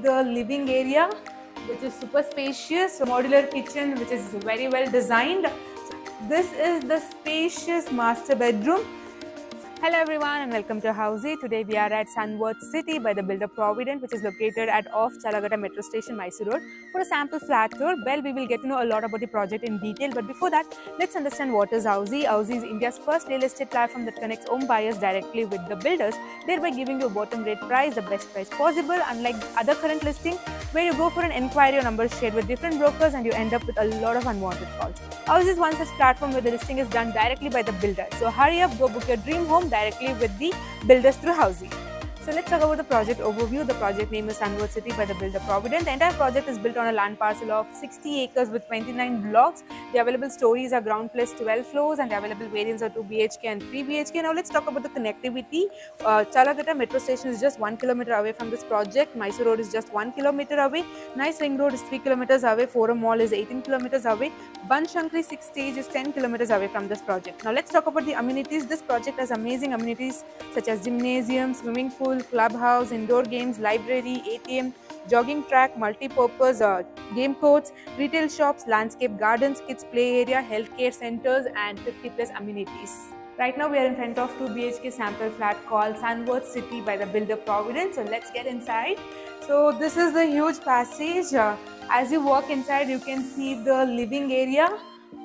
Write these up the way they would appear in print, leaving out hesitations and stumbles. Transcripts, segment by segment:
the living area, which is super spacious, modular kitchen which is very well designed. This is the spacious master bedroom. Hello everyone and welcome to Housey. Today we are at Sunworth City by the builder Provident, which is located at off Chalagatta Metro Station, Mysore Road, for a sample flat tour. Well, we will get to know a lot about the project in detail, but before that, let's understand what is Housey. Housey is India's first real estate platform that connects home buyers directly with the builders, thereby giving you a bottom rate price, the best price possible, unlike other current listing where you go for an inquiry or number shared with different brokers and you end up with a lot of unwanted calls. Housey is one such platform where the listing is done directly by the builder. So hurry up, go book your dream home directly with the builders through Housey. So let's talk about the project overview. The project name is Sunworth City by the builder Provident. The entire project is built on a land parcel of 60 acres with 29 blocks. The available stories are ground plus 12 floors and the available variants are 2 BHK and 3 BHK. Now let's talk about the connectivity. Chalagatta Metro Station is just 1 kilometer away from this project. Mysore Road is just 1 kilometer away. Nice Ring Road is 3 kilometers away. Forum Mall is 18 kilometers away. Banshankari 6 Stage is 10 kilometers away from this project. Now let's talk about the amenities. This project has amazing amenities such as gymnasium, swimming pool, clubhouse, indoor games, library, ATM, jogging track, multi-purpose game courts, retail shops, landscape gardens, kids play area, healthcare centers and 50 plus amenities. Right now we are in front of 2 BHK sample flat called Sunworth City by the builder Provident. So let's get inside. So this is the huge passage. As you walk inside, you can see the living area,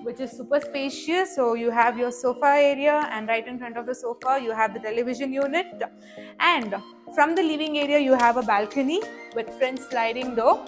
which is super spacious. So you have your sofa area and right in front of the sofa you have the television unit, and from the living area you have a balcony with front sliding door.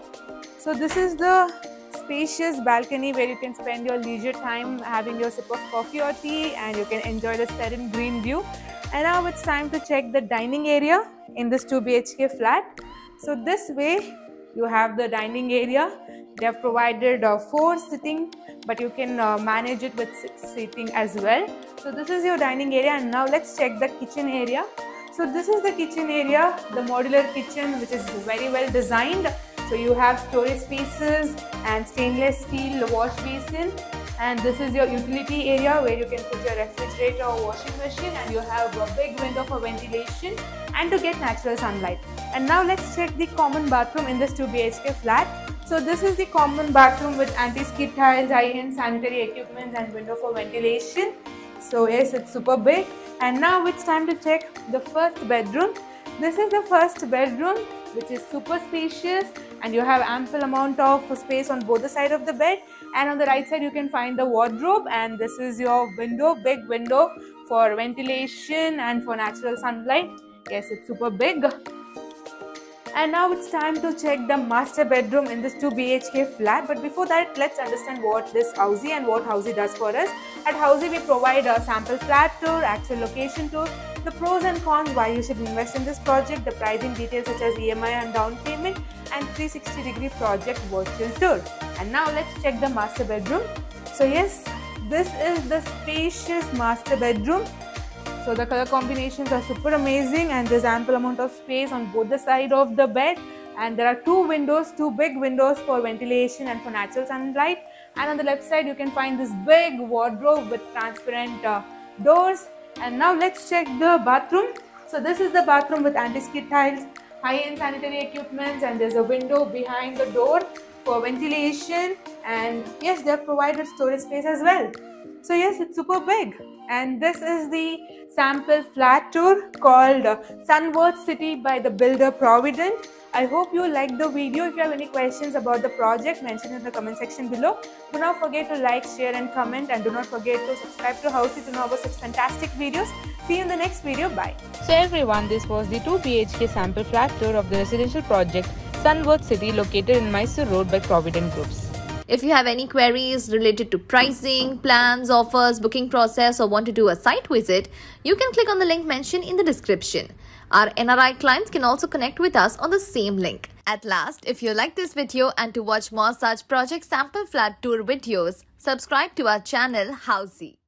So this is the spacious balcony where you can spend your leisure time having your sip of coffee or tea and you can enjoy the serene green view. And now it's time to check the dining area in this 2 BHK flat. So this way you have the dining area. They have provided 4 sitting, but you can manage it with 6 seating as well. So this is your dining area, and now let's check the kitchen area. So this is the kitchen area, the modular kitchen, which is very well designed. So you have storage spaces and stainless steel wash basin, and this is your utility area where you can put your refrigerator or washing machine, and you have a big window for ventilation and to get natural sunlight. And now let's check the common bathroom in this 2 BHK flat. So this is the common bathroom with anti-skid tiles, high-end sanitary equipment and window for ventilation. So yes, it's super big. And now it's time to check the first bedroom. This is the first bedroom, which is super spacious, and you have ample amount of space on both the sides of the bed, and on the right side you can find the wardrobe, and this is your window, big window for ventilation and for natural sunlight. Yes, it's super big. And now it's time to check the master bedroom in this 2 BHK flat. But before that, let's understand what is Housey and what Housey does for us. At Housey, we provide a sample flat tour, actual location tour, the pros and cons why you should invest in this project, the pricing details such as EMI and down payment, and 360-degree project virtual tour. And now let's check the master bedroom. So yes, this is the spacious master bedroom. So the color combinations are super amazing and there's ample amount of space on both the side of the bed, and there are 2 windows, 2 big windows for ventilation and for natural sunlight, and on the left side you can find this big wardrobe with transparent doors. And now let's check the bathroom. So this is the bathroom with anti-skid tiles, high-end sanitary equipment, and there's a window behind the door for ventilation, and yes, they have provided storage space as well. So yes, it's super big. And this is the sample flat tour called Sunworth City by the builder Provident. I hope you liked the video. If you have any questions about the project, mention in the comment section below. Do not forget to like, share and comment, and do not forget to subscribe to Housey to know about such fantastic videos. See you in the next video. Bye. So everyone, this was the 2 BHK sample flat tour of the residential project Sunworth City located in Mysore Road by Provident Groups. If you have any queries related to pricing, plans, offers, booking process, or want to do a site visit, you can click on the link mentioned in the description. Our NRI clients can also connect with us on the same link. At last, if you like this video and to watch more such project sample flat tour videos, subscribe to our channel Housey.